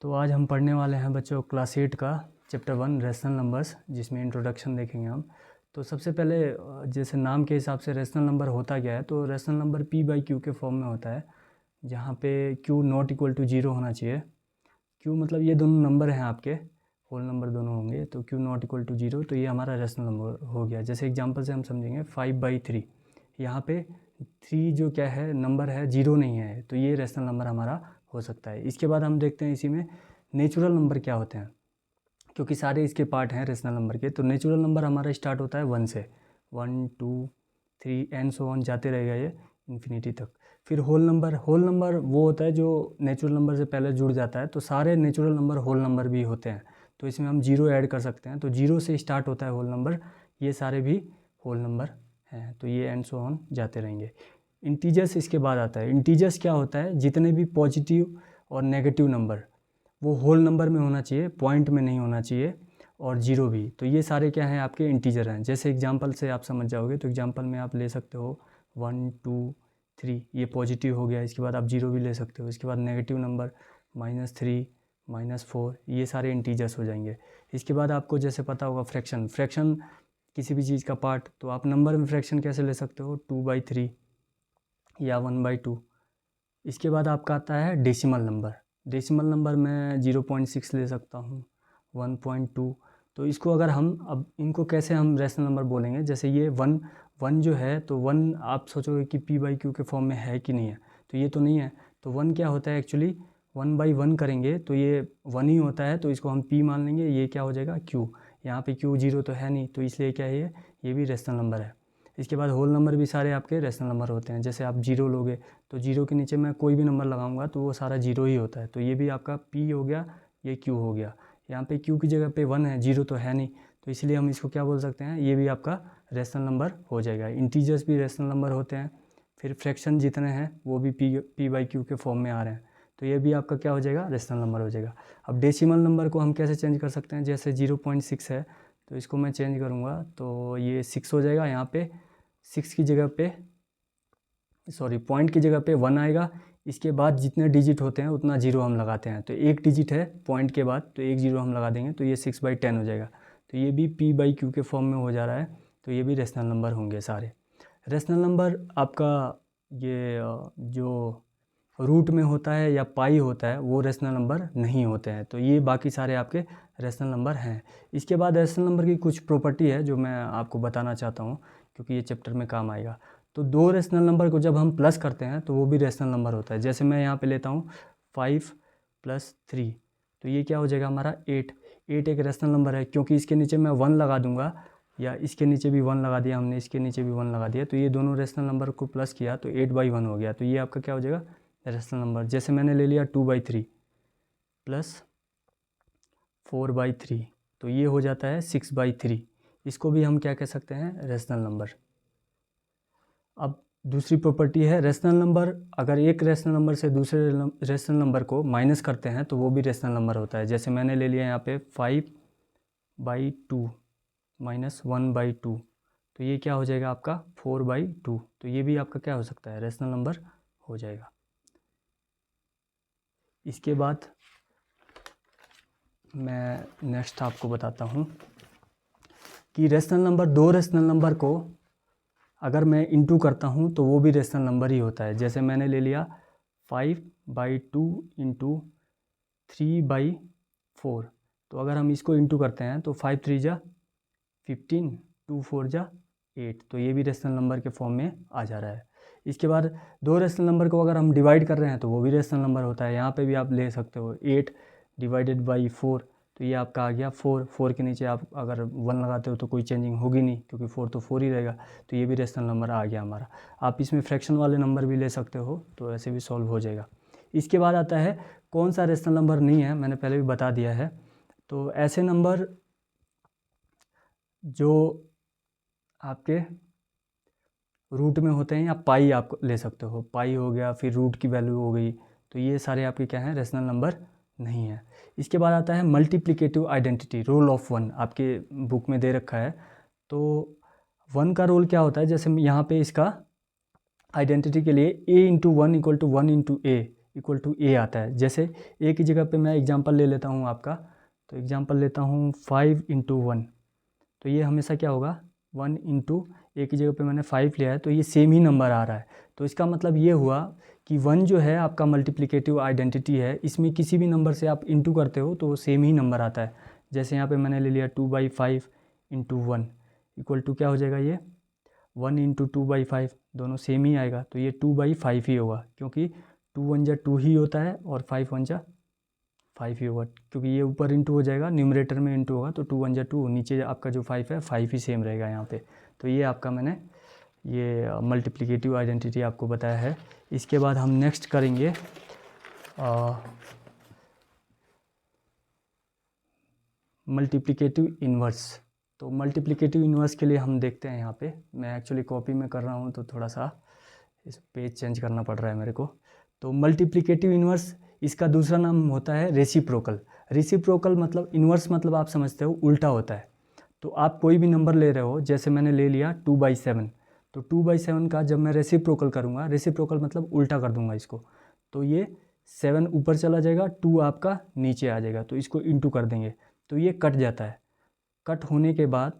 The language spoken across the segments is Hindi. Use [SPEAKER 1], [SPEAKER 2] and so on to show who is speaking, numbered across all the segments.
[SPEAKER 1] तो आज हम पढ़ने वाले हैं बच्चों क्लास 8 का चैप्टर 1 रेशनल नंबर्स, जिसमें इंट्रोडक्शन देखेंगे हम। तो सबसे पहले जैसे नाम के हिसाब से रेशनल नंबर होता क्या है, तो rational number P by Q के फॉर्म में होता है, जहाँ पे Q not equal to zero होना चाहिए। क्यू मतलब ये दोनों नंबर हैं आपके, होल नंबर दोनों होंगे, तो Q not equal to zero, तो ये हमारा रेशनल नंबर हो गया। जैसे एग्जांपल से हम समझेंगे 5/3, यहाँ पे 3 जो क्या है नंबर है, जीरो नहीं है, तो ये रेशनल नंबर हमारा हो सकता है। इसके बाद हम देखते हैं इसी में नेचुरल नंबर क्या होते हैं, क्योंकि सारे इसके पार्ट हैं रेशनल नंबर के। तो नेचुरल नंबर हमारा स्टार्ट होता है 1 से, 1 2 3 एंड सो ऑन जाते रहेगा ये इन्फिनिटी तक। फिर होल नंबर वो होता है जो नेचुरल नंबर से पहले जुड़ जाता है, तो सारे नेचुरल नंबर होल नंबर भी होते हैं, तो इसमें हम जीरो ऐड कर सकते हैं। तो जीरो से स्टार्ट होता है होल नंबर, ये सारे भी होल नंबर हैं, तो ये एंड सो ऑन जाते रहेंगे। इंटीजर्स इसके बाद आता है। इंटीजर्स क्या होता है, जितने भी पॉजिटिव और नेगेटिव नंबर वो होल नंबर में होना चाहिए, पॉइंट में नहीं होना चाहिए, और जीरो भी। तो ये सारे क्या हैं आपके इंटीजर हैं। जैसे एग्जांपल से आप समझ जाओगे, तो एग्जांपल में आप ले सकते हो 1 2 3, ये पॉजिटिव हो गया। इसके बाद आप जीरो भी ले सकते हो। इसके बाद नेगेटिव नंबर -3 -4, ये सारे इंटीजर्स हो जाएंगे। इसके बाद आपको जैसे पता होगा फ्रैक्शन किसी भी चीज़ का पार्ट, तो आप नंबर में फ्रैक्शन कैसे ले सकते हो, 2/3 या 1/2। इसके बाद आपका आता है डेसिमल नंबर में 0.6 ले सकता हूँ, 1.2। तो इसको अगर हम अब इनको कैसे हम रेशनल नंबर बोलेंगे, जैसे ये वन जो है, तो वन आप सोचोगे कि पी बाई क्यू के फॉर्म में है कि नहीं है, तो ये तो नहीं है। तो वन क्या होता है एक्चुअली, 1/1 करेंगे तो ये वन ही होता है, तो इसको हम पी मान लेंगे। ये क्या हो जाएगा क्यू, यहाँ पे क्यू जीरो तो है नहीं, तो इसलिए क्या है ये भी रेशनल नंबर है। इसके बाद होल नंबर भी सारे आपके रेशनल नंबर होते हैं। जैसे आप जीरो लोगे, तो जीरो के नीचे मैं कोई भी नंबर लगाऊंगा तो वो सारा जीरो ही होता है, तो ये भी आपका पी हो गया, ये क्यू हो गया। यहाँ पे क्यू की जगह पे वन है, जीरो तो है नहीं, तो इसलिए हम इसको क्या बोल सकते हैं, ये भी आपका रेशनल नंबर हो जाएगा। इंटीजर्स भी रेशनल नंबर होते हैं। फिर फ्रैक्शन जितने हैं वो भी पी बाई क्यू के फॉर्म में आ रहे हैं, तो ये भी आपका क्या हो जाएगा, रेशनल नंबर हो जाएगा। अब डेसिमल नंबर को हम कैसे चेंज कर सकते हैं, जैसे 0.6 है, तो इसको मैं चेंज करूँगा तो ये 6 हो जाएगा। यहाँ पे 6 की जगह पे, सॉरी, पॉइंट की जगह पे 1 आएगा। इसके बाद जितने डिजिट होते हैं उतना जीरो हम लगाते हैं, तो एक डिजिट है पॉइंट के बाद, तो एक जीरो हम लगा देंगे, तो ये 6/10 हो जाएगा। तो ये भी पी बाई क्यू के फॉर्म में हो जा रहा है, तो ये भी रेशनल नंबर होंगे सारे। रेशनल नंबर आपका ये जो रूट में होता है या पाई होता है, वो रेशनल नंबर नहीं होते हैं, तो ये बाकी सारे आपके रेशनल नंबर हैं। इसके बाद रेशनल नंबर की कुछ प्रॉपर्टी है जो मैं आपको बताना चाहता हूँ, क्योंकि ये चैप्टर में काम आएगा। तो दो रेशनल नंबर को जब हम प्लस करते हैं तो वो भी रेशनल नंबर होता है। जैसे मैं यहाँ पे लेता हूँ 5 + 3, तो ये क्या हो जाएगा हमारा 8। एक रेशनल नंबर है, क्योंकि इसके नीचे मैं 1 लगा दूंगा, या इसके नीचे भी 1 लगा दिया हमने, इसके नीचे भी 1 लगा दिया, तो ये दोनों रेशनल नंबर को प्लस किया तो 8/1 हो गया, तो ये आपका क्या हो जाएगा, रेशनल नंबर। जैसे मैंने ले लिया 2/3 + 4/3, तो ये हो जाता है 6/3। इसको भी हम क्या कह सकते हैं, रेशनल नंबर। अब दूसरी प्रॉपर्टी है रेशनल नंबर, अगर एक रेशनल नंबर से दूसरे रेशनल नंबर को माइनस करते हैं तो वो भी रेशनल नंबर होता है। जैसे मैंने ले लिया यहाँ पे 5/2 -1/2, तो ये क्या हो जाएगा आपका 4/2, तो ये भी आपका क्या हो सकता है, रेशनल नंबर हो जाएगा। इसके बाद मैं नेक्स्ट आपको बताता हूँ कि रेशनल नंबर, दो रेशनल नंबर को अगर मैं इंटू करता हूँ तो वो भी रेशनल नंबर ही होता है। जैसे मैंने ले लिया 5/2 × 3/4, तो अगर हम इसको इंटू करते हैं तो 5 3 जा 15, 2 4 जा 8, तो ये भी रेशनल नंबर के फॉर्म में आ जा रहा है। इसके बाद दो रेशनल नंबर को अगर हम डिवाइड कर रहे हैं तो वो भी रेशनल नंबर होता है। यहाँ पे भी आप ले सकते हो 8 / 4, तो ये आपका आ गया 4 के नीचे आप अगर 1 लगाते हो तो कोई चेंजिंग होगी नहीं, क्योंकि 4 तो 4 ही रहेगा, तो ये भी रेशनल नंबर आ गया हमारा। आप इसमें फ्रैक्शन वाले नंबर भी ले सकते हो, तो ऐसे भी सॉल्व हो जाएगा। इसके बाद आता है कौन सा रेशनल नंबर नहीं है, मैंने पहले भी बता दिया है। तो ऐसे नंबर जो आपके रूट में होते हैं, या पाई आप ले सकते हो, पाई हो गया, फिर रूट की वैल्यू हो गई, तो ये सारे आपके क्या हैं, रेशनल नंबर नहीं है। इसके बाद आता है मल्टीप्लिकेटिव आइडेंटिटी, रोल ऑफ 1, आपके बुक में दे रखा है। तो 1 का रोल क्या होता है, जैसे यहाँ पे इसका आइडेंटिटी के लिए a × 1 = 1 × a, इक्वल टू ए आता है। जैसे ए की जगह पे मैं एग्जांपल ले लेता हूँ आपका, तो एग्जांपल लेता हूँ 5 इंटू 1, तो ये हमेशा क्या होगा 1 इंटू ए की जगह पे मैंने 5 लिया है, तो ये सेम ही नंबर आ रहा है। तो इसका मतलब ये हुआ कि 1 जो है आपका मल्टीप्लिकेटिव आइडेंटिटी है, इसमें किसी भी नंबर से आप इंटू करते हो तो वो सेम ही नंबर आता है। जैसे यहाँ पे मैंने ले लिया 2/5 इंटू 1 इक्वल टू क्या हो जाएगा, ये 1 इंटू 2/5, दोनों सेम ही आएगा, तो ये 2/5 ही होगा, क्योंकि 2 1 जा 2 ही होता है और 5 1 जा 5 ही होगा, क्योंकि ये ऊपर इंटू हो जाएगा, न्यूमरेटर में इंटू होगा, तो 2 1 जा 2, नीचे आपका जो 5 है 5 ही सेम रहेगा यहाँ पे। तो ये आपका मैंने ये मल्टीप्लिकेटिव आइडेंटिटी आपको बताया है। इसके बाद हम नेक्स्ट करेंगे मल्टीप्लिकेटिव इन्वर्स। तो मल्टीप्लिकेटिव इन्वर्स के लिए हम देखते हैं, यहाँ पे मैं एक्चुअली कॉपी में कर रहा हूँ तो थोड़ा सा इस पेज चेंज करना पड़ रहा है मेरे को। तो मल्टीप्लिकेटिव इन्वर्स, इसका दूसरा नाम होता है रेसिप्रोकल। रेसिप्रोकल मतलब इन्वर्स मतलब आप समझते हो उल्टा होता है। तो आप कोई भी नंबर ले रहे हो, जैसे मैंने ले लिया 2/7, तो 2/7 का जब मैं रेसिप्रोकल करूँगा, रेसिप्रोकल मतलब उल्टा कर दूंगा इसको, तो ये 7 ऊपर चला जाएगा, 2 आपका नीचे आ जाएगा, तो इसको इंटू कर देंगे तो ये कट जाता है। कट होने के बाद,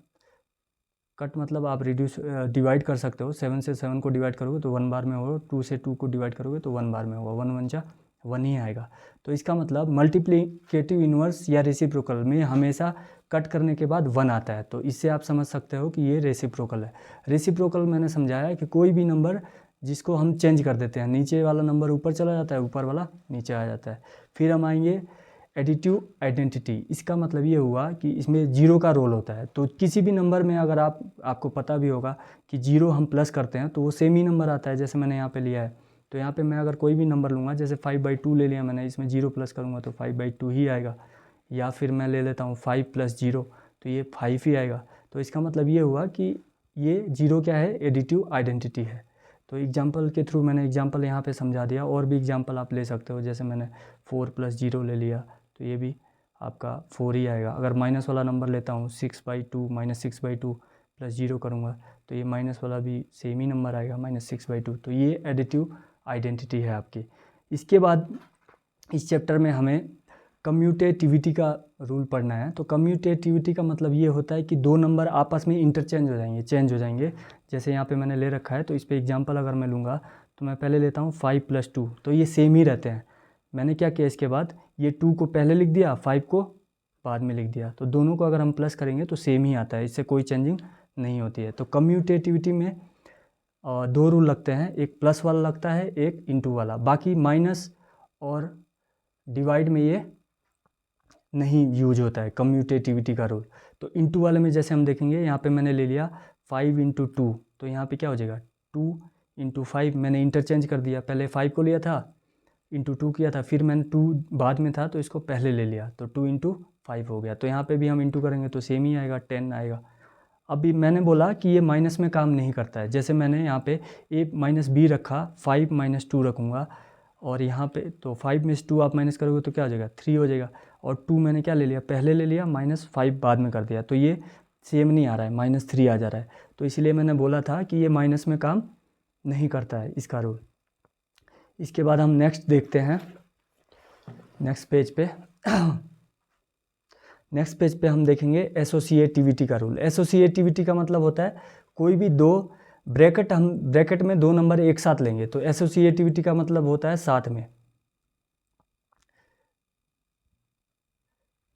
[SPEAKER 1] कट मतलब आप रिड्यूस डिवाइड कर सकते हो, 7 से 7 को डिवाइड करोगे तो 1 बार में होगा, 2 से 2 को डिवाइड करोगे तो 1 बार में होगा, 1 1 जा 1 ही आएगा। तो इसका मतलब मल्टीप्लिकेटिव इन्वर्स या रेसिप्रोकल में हमेशा कट करने के बाद 1 आता है। तो इससे आप समझ सकते हो कि ये रेसिप्रोकल है। रेसिप्रोकल मैंने समझाया कि कोई भी नंबर जिसको हम चेंज कर देते हैं, नीचे वाला नंबर ऊपर चला जाता है, ऊपर वाला नीचे आ जाता है। फिर हम आएंगे एडिटिव आइडेंटिटी। इसका मतलब ये हुआ कि इसमें जीरो का रोल होता है। तो किसी भी नंबर में अगर आपको पता भी होगा कि जीरो हम प्लस करते हैं तो वो सेम ही नंबर आता है। जैसे मैंने यहाँ पे लिया है, तो यहाँ पे मैं अगर कोई भी नंबर लूँगा, जैसे 5/2 ले लिया मैंने, इसमें जीरो प्लस करूँगा तो 5/2 ही आएगा। या फिर मैं ले लेता हूँ 5 + 0, तो ये 5 ही आएगा। तो इसका मतलब ये हुआ कि ये जीरो क्या है, एडिटिव आइडेंटिटी है। तो एग्जाम्पल के थ्रू मैंने एग्जाम्पल यहाँ पे समझा दिया। और भी एग्जाम्पल आप ले सकते हो, जैसे मैंने 4 + 0 ले लिया, तो ये भी आपका 4 ही आएगा। अगर माइनस वाला नंबर लेता हूँ 6/2 -6/2 + 0 करूँगा तो ये माइनस वाला भी सेम ही नंबर आएगा, -6/2। तो ये एडिटिव आइडेंटिटी है आपकी। इसके बाद इस चैप्टर में हमें कम्यूटेटिविटी का रूल पढ़ना है। तो कम्यूटेटिविटी का मतलब ये होता है कि दो नंबर आपस में इंटरचेंज हो जाएंगे, चेंज हो जाएंगे। जैसे यहाँ पे मैंने ले रखा है, तो इस पे एग्जांपल अगर मैं लूँगा तो मैं पहले लेता हूँ 5 + 2, तो ये सेम ही रहते हैं। मैंने क्या किया, इसके बाद ये 2 को पहले लिख दिया, 5 को बाद में लिख दिया, तो दोनों को अगर हम प्लस करेंगे तो सेम ही आता है, इससे कोई चेंजिंग नहीं होती है। तो कम्यूटेटिविटी में दो रूल लगते हैं, एक प्लस वाला लगता है, एक इंटू वाला। बाकी माइनस और डिवाइड में ये नहीं यूज होता है कम्यूटेटिविटी का रूल। तो इंटू वाले में जैसे हम देखेंगे, यहाँ पे मैंने ले लिया 5 × 2, तो यहाँ पे क्या हो जाएगा 2 × 5। मैंने इंटरचेंज कर दिया, पहले 5 को लिया था, इंटू 2 किया था, फिर मैंने 2 बाद में था तो इसको पहले ले लिया, तो 2 × 5 हो गया। तो यहाँ पे भी हम इंटू करेंगे तो सेम ही आएगा, 10 आएगा। अभी मैंने बोला कि ये माइनस में काम नहीं करता है। जैसे मैंने यहाँ पे a - b रखा, 5 - 2 रखूँगा, और यहाँ पे तो 5 में से 2 आप माइनस करोगे तो क्या हो जाएगा 3 हो जाएगा। और 2 मैंने क्या ले लिया, पहले ले लिया, -5 बाद में कर दिया, तो ये सेम नहीं आ रहा है, -3 आ जा रहा है। तो इसलिए मैंने बोला था कि ये माइनस में काम नहीं करता है इसका रूल। इसके बाद हम नेक्स्ट देखते हैं, नेक्स्ट पेज पे हम देखेंगे एसोसिएटिविटी का रूल। एसोसिएटिविटी का मतलब होता है कोई भी दो ब्रैकेट में दो नंबर एक साथ लेंगे, तो एसोसिएटिविटी का मतलब होता है साथ में।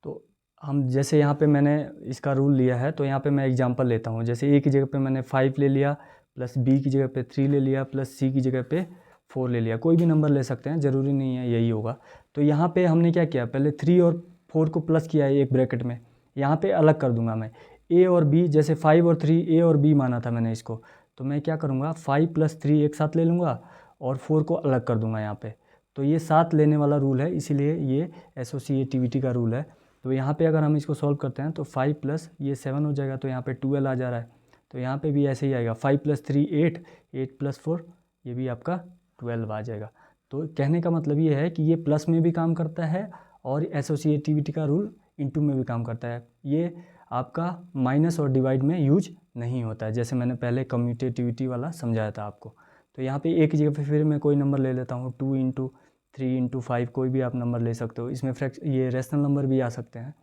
[SPEAKER 1] तो हम जैसे यहाँ पे मैंने इसका रूल लिया है, तो यहाँ पे मैं एग्जांपल लेता हूँ। जैसे a की जगह पे मैंने 5 ले लिया, प्लस b की जगह पे 3 ले लिया, प्लस c की जगह पे 4 ले लिया। कोई भी नंबर ले सकते हैं, ज़रूरी नहीं है यही होगा। तो यहाँ पे हमने क्या किया, पहले 3 और 4 को प्लस किया है एक ब्रैकेट में, यहाँ पे अलग कर दूंगा मैं a और b। जैसे 5 और 3 a और b माना था मैंने इसको, तो मैं क्या करूँगा 5 + 3 एक साथ ले लूँगा और 4 को अलग कर दूँगा यहाँ पे। तो ये साथ लेने वाला रूल है, इसीलिए ये एसोसिएटिविटी का रूल है। तो यहाँ पे अगर हम इसको सॉल्व करते हैं तो 5 प्लस ये 7 हो जाएगा, तो यहाँ पे 12 आ जा रहा है। तो यहाँ पे भी ऐसे ही आएगा, 5 + 3 8, 8 + 4 ये भी आपका 12 आ जाएगा। तो कहने का मतलब ये है कि ये प्लस में भी काम करता है और एसोसिएटिविटी का रूल इंटू में भी काम करता है। ये आपका माइनस और डिवाइड में यूज नहीं होता है, जैसे मैंने पहले कम्यूटेटिविटी वाला समझाया था आपको। तो यहाँ पे एक जगह पे फिर मैं कोई नंबर ले लेता हूँ, 2 × 3 इंटू 5 कोई भी आप नंबर ले सकते हो। इसमें ये रेशनल नंबर भी आ सकते हैं।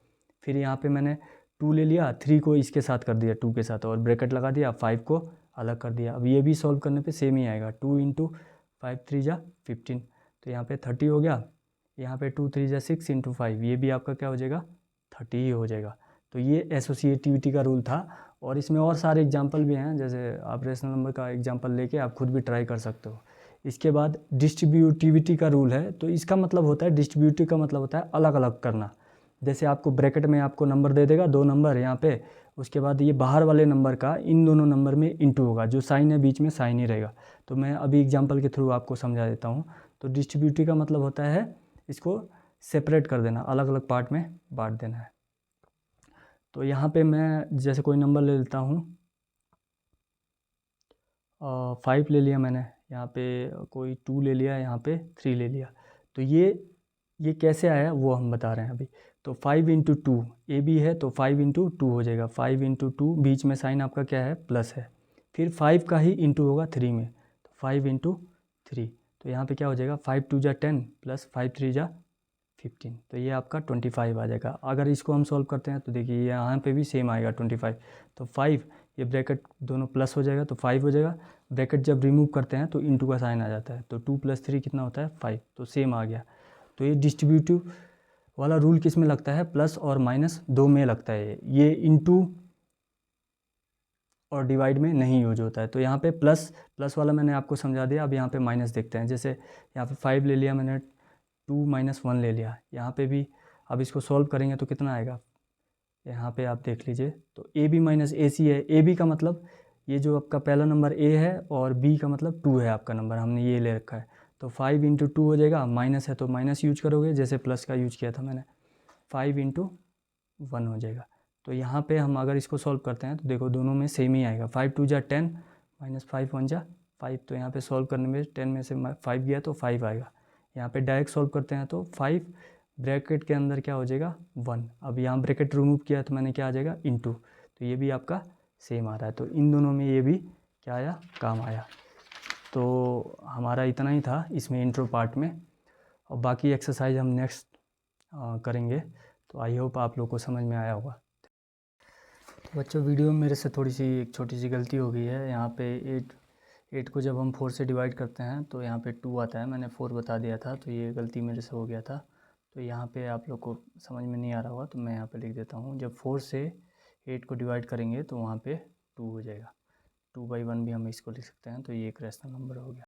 [SPEAKER 1] फिर यहाँ पे मैंने 2 ले लिया, 3 को इसके साथ कर दिया 2 के साथ और ब्रैकेट लगा दिया, 5 को अलग कर दिया। अब ये भी सॉल्व करने पे सेम ही आएगा, 2 इंटू 5 3 जा 15, तो यहाँ पे 30 हो गया। यहाँ पे 2 3 जा 6 इंटू 5, ये भी आपका क्या हो जाएगा 30 ही हो जाएगा। तो ये एसोसिएटिविटी का रूल था और इसमें और सारे एग्जाम्पल भी हैं, जैसे आप रेशनल नंबर का एग्जाम्पल लेके आप खुद भी ट्राई कर सकते हो। इसके बाद डिस्ट्रीब्यूटिविटी का रूल है, तो इसका मतलब होता है, डिस्ट्रीब्यूटिव का मतलब होता है अलग अलग करना। जैसे आपको ब्रैकेट में आपको नंबर दे देगा 2 नंबर यहाँ पे, उसके बाद ये बाहर वाले नंबर का इन दोनों नंबर में इंटू होगा, जो साइन है बीच में साइन ही रहेगा। तो मैं अभी एग्जांपल के थ्रू आपको समझा देता हूँ। तो डिस्ट्रीब्यूटिव का मतलब होता है इसको सेपरेट कर देना, अलग अलग पार्ट में बांट देना है। तो यहाँ पे मैं जैसे कोई नंबर ले लेता हूँ, 5 ले लिया मैंने, यहाँ पे कोई 2 ले लिया, यहाँ पे 3 ले लिया। तो ये कैसे आया वो हम बता रहे हैं अभी। तो 5 इंटू 2 ए बी है, तो 5 इंटू 2 हो जाएगा। 5 इंटू 2 बीच में साइन आपका क्या है प्लस है, फिर 5 का ही इंटू होगा 3 में, तो 5 इंटू 3, तो यहाँ पे क्या हो जाएगा 5 2 जा 10 प्लस 5 3 जा 15, तो ये आपका 25 आ जाएगा। अगर इसको हम सॉल्व करते हैं तो देखिए यहाँ पे भी सेम आएगा 25। तो 5 ये ब्रैकेट दोनों प्लस हो जाएगा तो 5 हो जाएगा, ब्रैकेट जब रिमूव करते हैं तो इंटू का साइन आ जाता है, तो 2 + 3 कितना होता है 5, तो सेम आ गया। तो ये डिस्ट्रीब्यूटिव वाला रूल किस में लगता है, प्लस और माइनस दो में लगता है, ये इंटू और डिवाइड में नहीं यूज होता है। तो यहाँ पे प्लस वाला मैंने आपको समझा दिया। अब यहाँ पे माइनस देखते हैं, जैसे यहाँ पे 5 ले लिया मैंने, 2 - 1 ले लिया, यहाँ पे भी अब इसको सॉल्व करेंगे तो कितना आएगा, यहाँ पे आप देख लीजिए। तो ए बी माइनस ए सी है, ए बी का मतलब ये जो आपका पहला नंबर ए है और बी का मतलब 2 है आपका नंबर, हमने ये ले रखा है। तो 5 इंटू 2 हो जाएगा, माइनस है तो माइनस यूज करोगे जैसे प्लस का यूज किया था मैंने, 5 इंटू 1 हो जाएगा। तो यहाँ पे हम अगर इसको सॉल्व करते हैं तो देखो दोनों में सेम ही आएगा, 5 2 जा 10 माइनस 5 1 जा 5, तो यहाँ पे सॉल्व करने में 10 में से 5 गया तो 5 आएगा। यहाँ पे डायरेक्ट सॉल्व करते हैं तो 5 ब्रैकेट के अंदर क्या हो जाएगा 1, अब यहाँ ब्रैकेट रिमूव किया तो मैंने क्या आ जाएगा इंटू, तो ये भी आपका सेम आ रहा है। तो इन दोनों में ये भी क्या आया काम आया। तो हमारा इतना ही था इसमें इंट्रो पार्ट में, और बाकी एक्सरसाइज हम नेक्स्ट करेंगे। तो आई होप आप लोग को समझ में आया होगा। तो बच्चों वीडियो में मेरे से थोड़ी सी एक छोटी सी गलती हो गई है। यहाँ पे 8 को जब हम 4 से डिवाइड करते हैं तो यहाँ पे 2 आता है, मैंने 4 बता दिया था, तो ये गलती मेरे से हो गया था। तो यहाँ पे आप लोग को समझ में नहीं आ रहा होगा तो मैं यहाँ पे लिख देता हूँ, जब 4 से 8 को डिवाइड करेंगे तो वहाँ पे 2 हो जाएगा। 2/1 भी हम इसको लिख सकते हैं, तो ये एक रेशनल नंबर हो गया।